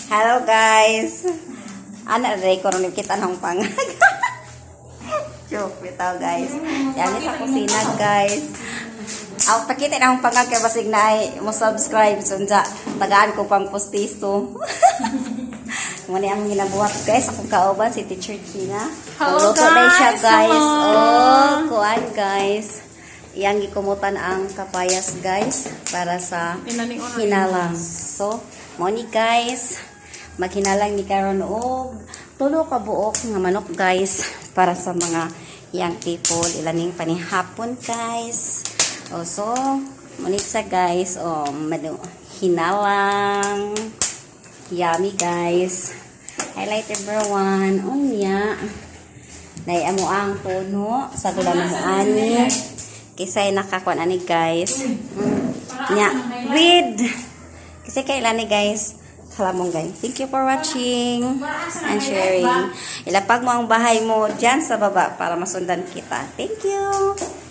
Hello guys. Ana ray ko rin kita ng pangag. Joke bitaw guys. Yan sa kusina guys. Ako pakita na akong pangag kay basig na ay mo subscribe sunja. Tagaan ko pang postiso. Muna ang ginabuhat guys. Akong kauban si Teacher Gina. Hello Luto na siya guys. Hello. Oh, kuan guys. Iyang gikumutan ang kapayas guys para sa hinalang. So, mo ni guys, maghinalang ni karon og tulo ka buok nga manok guys para sa mga young people ilaning panihapon guys. Oh, so, mo ni sa guys, hinalang. Yummy guys. Highlight everyone. Unya. Nay amo ang puno sa gulan mo ani. Kisay nakakuan ani guys. Nya, read. Kasi kailan ni guys. Salamong guys. Thank you for watching and sharing. Ilapag mo ang bahay mo dyan sa baba para masundan kita. Thank you.